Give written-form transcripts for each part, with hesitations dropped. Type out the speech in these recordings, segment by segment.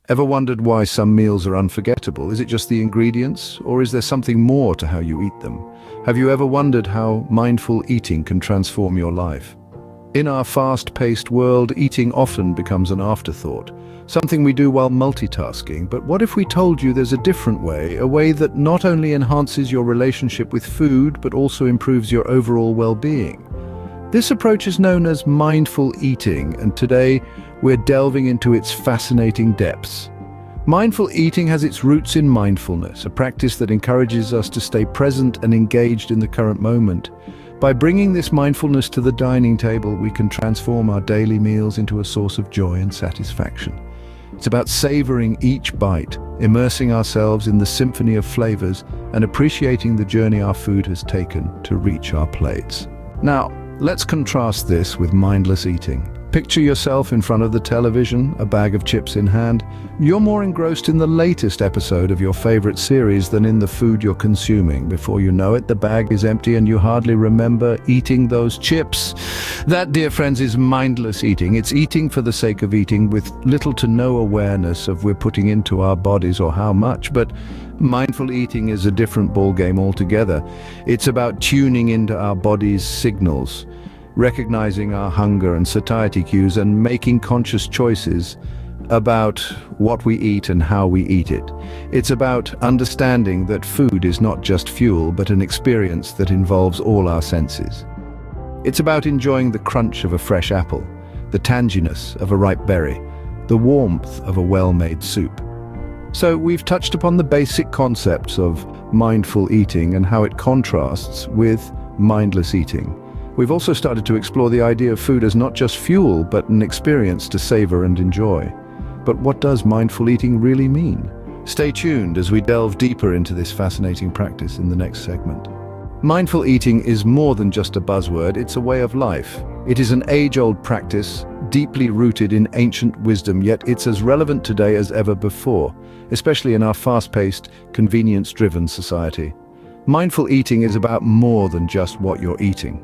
Ever wondered why some meals are unforgettable? Is it just the ingredients, or is there something more to how you eat them? Have you ever wondered how mindful eating can transform your life? In our fast-paced world, eating often becomes an afterthought, something we do while multitasking. But what if we told you there's a different way, a way that not only enhances your relationship with food, but also improves your overall well-being? This approach is known as mindful eating, and today we're delving into its fascinating depths. Mindful eating has its roots in mindfulness, a practice that encourages us to stay present and engaged in the current moment. By bringing this mindfulness to the dining table, we can transform our daily meals into a source of joy and satisfaction. It's about savoring each bite, immersing ourselves in the symphony of flavors, and appreciating the journey our food has taken to reach our plates. Now, let's contrast this with mindless eating. Picture yourself in front of the television, a bag of chips in hand. You're more engrossed in the latest episode of your favorite series than in the food you're consuming. Before you know it, the bag is empty and you hardly remember eating those chips. That, dear friends, is mindless eating. It's eating for the sake of eating, with little to no awareness of we're putting into our bodies or how much. But mindful eating is a different ballgame altogether. It's about tuning into our body's signals, recognizing our hunger and satiety cues, and making conscious choices about what we eat and how we eat it. It's about understanding that food is not just fuel, but an experience that involves all our senses. It's about enjoying the crunch of a fresh apple, the tanginess of a ripe berry, the warmth of a well-made soup. So we've touched upon the basic concepts of mindful eating and how it contrasts with mindless eating. We've also started to explore the idea of food as not just fuel, but an experience to savor and enjoy. But what does mindful eating really mean? Stay tuned as we delve deeper into this fascinating practice in the next segment. Mindful eating is more than just a buzzword, it's a way of life. It is an age-old practice, deeply rooted in ancient wisdom, yet it's as relevant today as ever before, especially in our fast-paced, convenience-driven society. Mindful eating is about more than just what you're eating.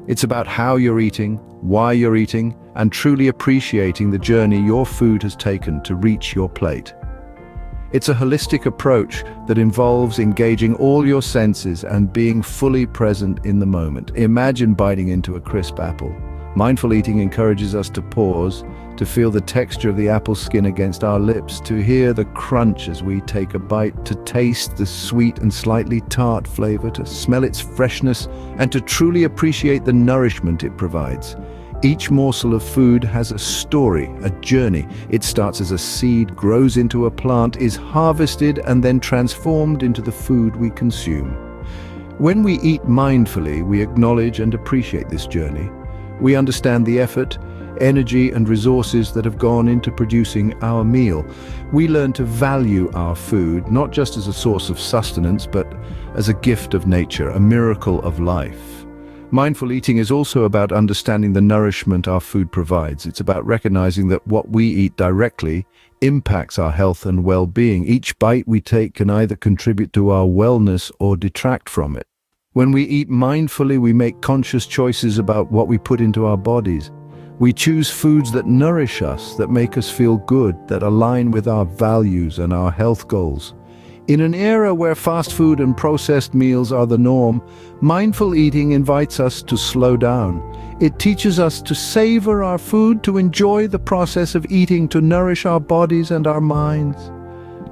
It's about how you're eating, why you're eating, and truly appreciating the journey your food has taken to reach your plate. It's a holistic approach that involves engaging all your senses and being fully present in the moment. Imagine biting into a crisp apple. Mindful eating encourages us to pause, to feel the texture of the apple skin against our lips, to hear the crunch as we take a bite, to taste the sweet and slightly tart flavor, to smell its freshness, and to truly appreciate the nourishment it provides. Each morsel of food has a story, a journey. It starts as a seed, grows into a plant, is harvested, and then transformed into the food we consume. When we eat mindfully, we acknowledge and appreciate this journey. We understand the effort, energy, and resources that have gone into producing our meal. We learn to value our food, not just as a source of sustenance, but as a gift of nature, a miracle of life. Mindful eating is also about understanding the nourishment our food provides. It's about recognizing that what we eat directly impacts our health and well-being. Each bite we take can either contribute to our wellness or detract from it. When we eat mindfully, we make conscious choices about what we put into our bodies. We choose foods that nourish us, that make us feel good, that align with our values and our health goals. In an era where fast food and processed meals are the norm, mindful eating invites us to slow down. It teaches us to savor our food, to enjoy the process of eating, to nourish our bodies and our minds.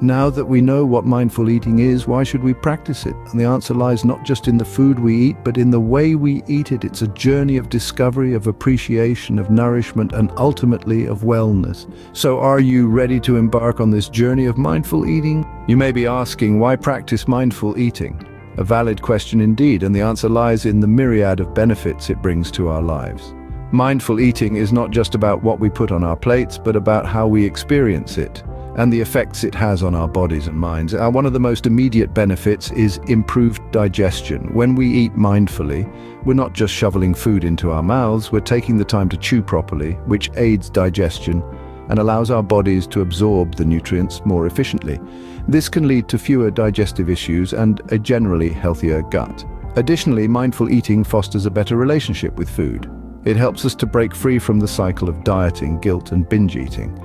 Now that we know what mindful eating is, why should we practice it? And the answer lies not just in the food we eat, but in the way we eat it. It's a journey of discovery, of appreciation, of nourishment, and ultimately of wellness. So are you ready to embark on this journey of mindful eating? You may be asking, why practice mindful eating? A valid question indeed, and the answer lies in the myriad of benefits it brings to our lives. Mindful eating is not just about what we put on our plates, but about how we experience it and the effects it has on our bodies and minds. One of the most immediate benefits is improved digestion. When we eat mindfully, we're not just shoveling food into our mouths, we're taking the time to chew properly, which aids digestion and allows our bodies to absorb the nutrients more efficiently. This can lead to fewer digestive issues and a generally healthier gut. Additionally, mindful eating fosters a better relationship with food. It helps us to break free from the cycle of dieting, guilt, and binge eating.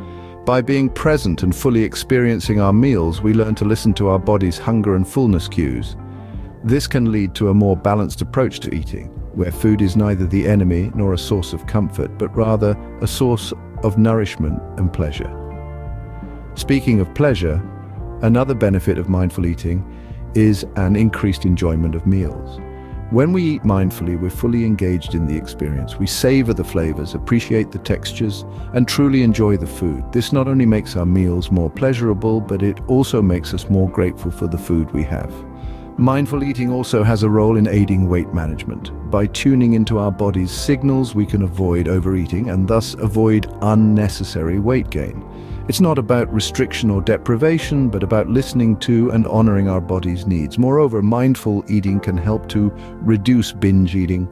By being present and fully experiencing our meals, we learn to listen to our body's hunger and fullness cues. This can lead to a more balanced approach to eating, where food is neither the enemy nor a source of comfort, but rather a source of nourishment and pleasure. Speaking of pleasure, another benefit of mindful eating is an increased enjoyment of meals. When we eat mindfully, we're fully engaged in the experience. We savor the flavors, appreciate the textures, and truly enjoy the food. This not only makes our meals more pleasurable, but it also makes us more grateful for the food we have. Mindful eating also has a role in aiding weight management. By tuning into our body's signals, we can avoid overeating and thus avoid unnecessary weight gain. It's not about restriction or deprivation, but about listening to and honoring our body's needs. Moreover, mindful eating can help to reduce binge eating.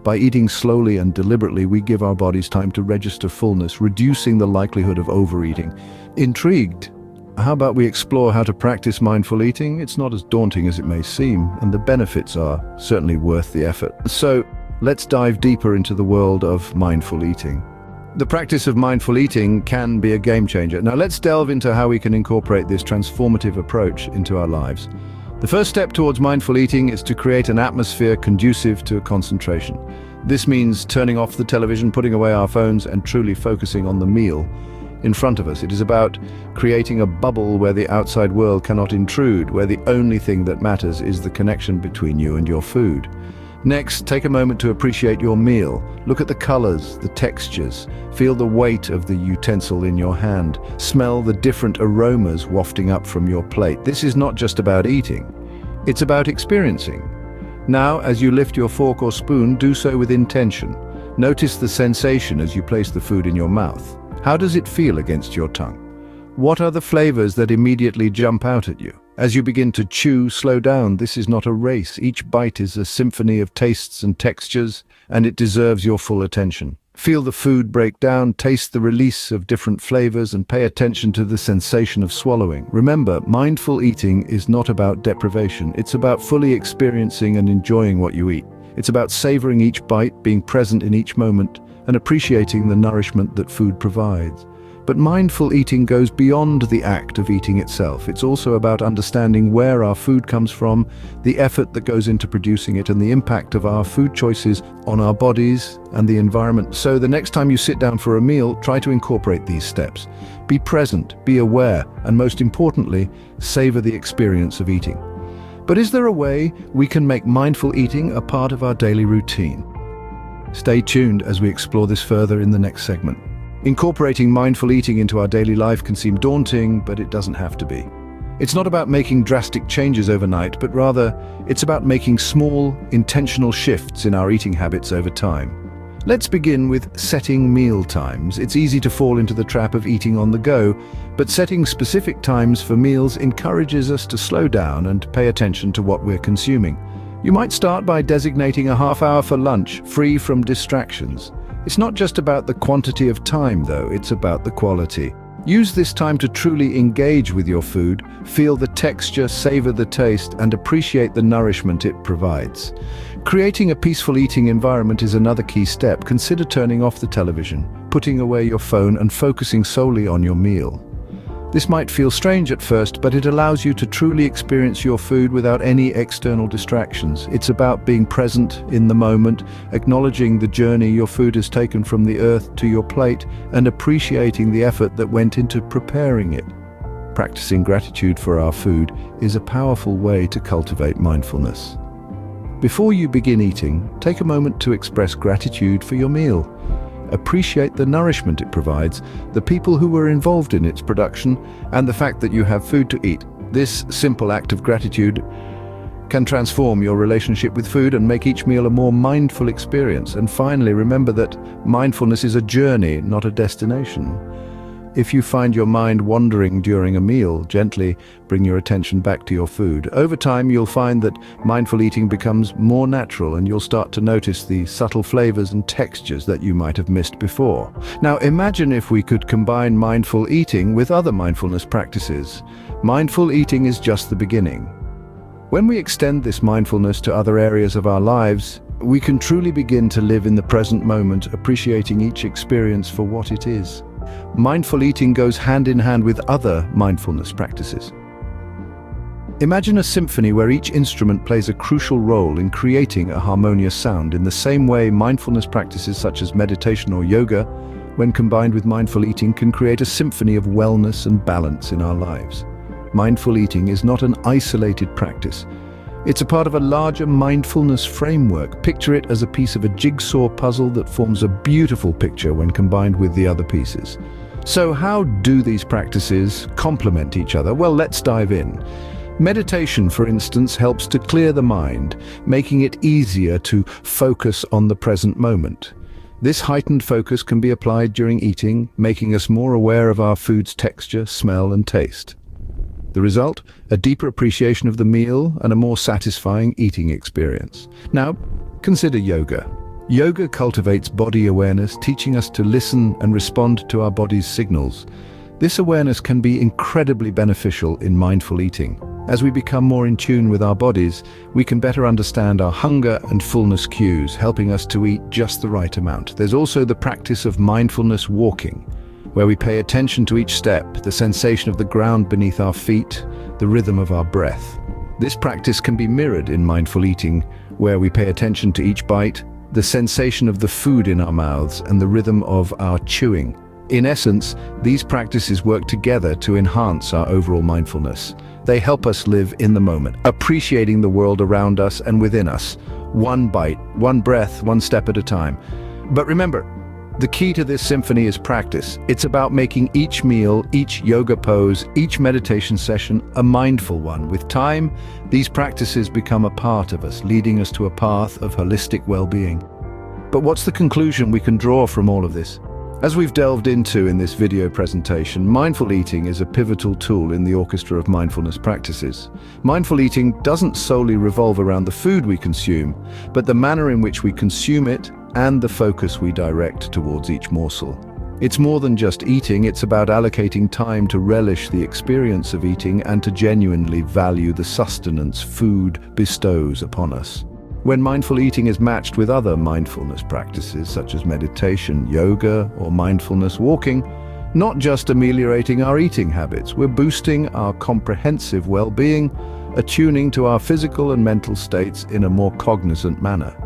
By eating slowly and deliberately, we give our bodies time to register fullness, reducing the likelihood of overeating. Intrigued? How about we explore how to practice mindful eating? It's not as daunting as it may seem, and the benefits are certainly worth the effort. So, let's dive deeper into the world of mindful eating. The practice of mindful eating can be a game changer. Now let's delve into how we can incorporate this transformative approach into our lives. The first step towards mindful eating is to create an atmosphere conducive to concentration. This means turning off the television, putting away our phones, and truly focusing on the meal in front of us. It is about creating a bubble where the outside world cannot intrude, where the only thing that matters is the connection between you and your food. Next, take a moment to appreciate your meal. Look at the colors, the textures. Feel the weight of the utensil in your hand. Smell the different aromas wafting up from your plate. This is not just about eating. It's about experiencing. Now, as you lift your fork or spoon, do so with intention. Notice the sensation as you place the food in your mouth. How does it feel against your tongue? What are the flavors that immediately jump out at you? As you begin to chew, slow down. This is not a race. Each bite is a symphony of tastes and textures, and it deserves your full attention. Feel the food break down, taste the release of different flavors, and pay attention to the sensation of swallowing. Remember, mindful eating is not about deprivation. It's about fully experiencing and enjoying what you eat. It's about savoring each bite, being present in each moment, and appreciating the nourishment that food provides. But mindful eating goes beyond the act of eating itself. It's also about understanding where our food comes from, the effort that goes into producing it, and the impact of our food choices on our bodies and the environment. So the next time you sit down for a meal, try to incorporate these steps. Be present, be aware, and most importantly, savor the experience of eating. But is there a way we can make mindful eating a part of our daily routine? Stay tuned as we explore this further in the next segment. Incorporating mindful eating into our daily life can seem daunting, but it doesn't have to be. It's not about making drastic changes overnight, but rather, it's about making small, intentional shifts in our eating habits over time. Let's begin with setting meal times. It's easy to fall into the trap of eating on the go, but setting specific times for meals encourages us to slow down and pay attention to what we're consuming. You might start by designating a half hour for lunch, free from distractions. It's not just about the quantity of time, though, it's about the quality. Use this time to truly engage with your food, feel the texture, savor the taste, and appreciate the nourishment it provides. Creating a peaceful eating environment is another key step. Consider turning off the television, putting away your phone, and focusing solely on your meal. This might feel strange at first, but it allows you to truly experience your food without any external distractions. It's about being present in the moment, acknowledging the journey your food has taken from the earth to your plate, and appreciating the effort that went into preparing it. Practicing gratitude for our food is a powerful way to cultivate mindfulness. Before you begin eating, take a moment to express gratitude for your meal. Appreciate the nourishment it provides, the people who were involved in its production, and the fact that you have food to eat. This simple act of gratitude can transform your relationship with food and make each meal a more mindful experience. And finally, remember that mindfulness is a journey, not a destination. If you find your mind wandering during a meal, gently bring your attention back to your food. Over time, you'll find that mindful eating becomes more natural, and you'll start to notice the subtle flavors and textures that you might have missed before. Now, imagine if we could combine mindful eating with other mindfulness practices. Mindful eating is just the beginning. When we extend this mindfulness to other areas of our lives, we can truly begin to live in the present moment, appreciating each experience for what it is. Mindful eating goes hand in hand with other mindfulness practices. Imagine a symphony where each instrument plays a crucial role in creating a harmonious sound. In the same way, mindfulness practices such as meditation or yoga, when combined with mindful eating, can create a symphony of wellness and balance in our lives. Mindful eating is not an isolated practice. It's a part of a larger mindfulness framework. Picture it as a piece of a jigsaw puzzle that forms a beautiful picture when combined with the other pieces. So how do these practices complement each other? Well, let's dive in. Meditation, for instance, helps to clear the mind, making it easier to focus on the present moment. This heightened focus can be applied during eating, making us more aware of our food's texture, smell, and taste. The result? A deeper appreciation of the meal and a more satisfying eating experience. Now, consider yoga. Yoga cultivates body awareness, teaching us to listen and respond to our body's signals. This awareness can be incredibly beneficial in mindful eating. As we become more in tune with our bodies, we can better understand our hunger and fullness cues, helping us to eat just the right amount. There's also the practice of mindfulness walking, where we pay attention to each step, the sensation of the ground beneath our feet, the rhythm of our breath. This practice can be mirrored in mindful eating, where we pay attention to each bite, the sensation of the food in our mouths, and the rhythm of our chewing. In essence, these practices work together to enhance our overall mindfulness. They help us live in the moment, appreciating the world around us and within us, one bite, one breath, one step at a time. But remember, the key to this symphony is practice. It's about making each meal, each yoga pose, each meditation session a mindful one. With time, these practices become a part of us, leading us to a path of holistic well-being. But what's the conclusion we can draw from all of this? As we've delved into in this video presentation, mindful eating is a pivotal tool in the orchestra of mindfulness practices. Mindful eating doesn't solely revolve around the food we consume, but the manner in which we consume it and the focus we direct towards each morsel. It's more than just eating, it's about allocating time to relish the experience of eating and to genuinely value the sustenance food bestows upon us. When mindful eating is matched with other mindfulness practices such as meditation, yoga, or mindfulness walking, not just ameliorating our eating habits, we're boosting our comprehensive well-being, attuning to our physical and mental states in a more cognizant manner.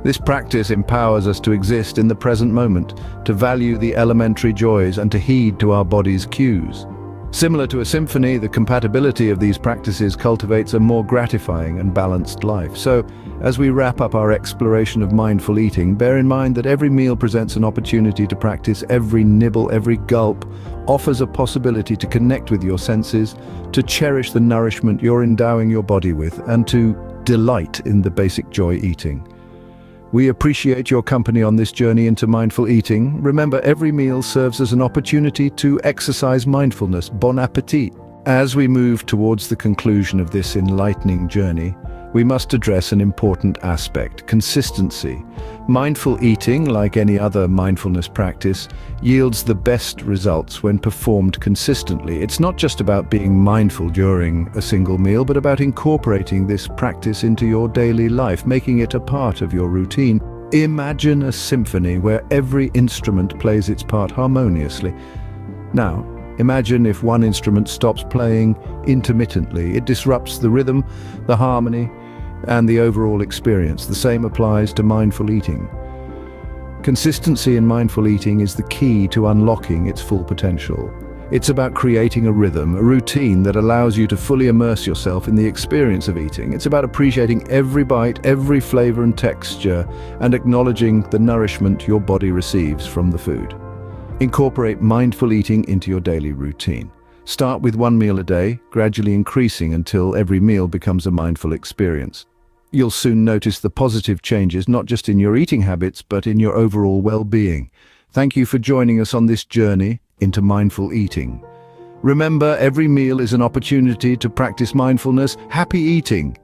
This practice empowers us to exist in the present moment, to value the elementary joys and to heed to our body's cues. Similar to a symphony, the compatibility of these practices cultivates a more gratifying and balanced life. So, as we wrap up our exploration of mindful eating, bear in mind that every meal presents an opportunity to practice. Every nibble, every gulp offers a possibility to connect with your senses, to cherish the nourishment you're endowing your body with, and to delight in the basic joy eating. We appreciate your company on this journey into mindful eating. Remember, every meal serves as an opportunity to exercise mindfulness. Bon appétit! As we move towards the conclusion of this enlightening journey, we must address an important aspect: consistency. Mindful eating, like any other mindfulness practice, yields the best results when performed consistently. It's not just about being mindful during a single meal, but about incorporating this practice into your daily life, making it a part of your routine. Imagine a symphony where every instrument plays its part harmoniously. Now, imagine if one instrument stops playing intermittently. It disrupts the rhythm, the harmony, and the overall experience. The same applies to mindful eating. Consistency in mindful eating is the key to unlocking its full potential. It's about creating a rhythm, a routine that allows you to fully immerse yourself in the experience of eating. It's about appreciating every bite, every flavor and texture, and acknowledging the nourishment your body receives from the food. Incorporate mindful eating into your daily routine. Start with one meal a day, gradually increasing until every meal becomes a mindful experience. You'll soon notice the positive changes, not just in your eating habits, but in your overall well-being. Thank you for joining us on this journey into mindful eating. Remember, every meal is an opportunity to practice mindfulness. Happy eating!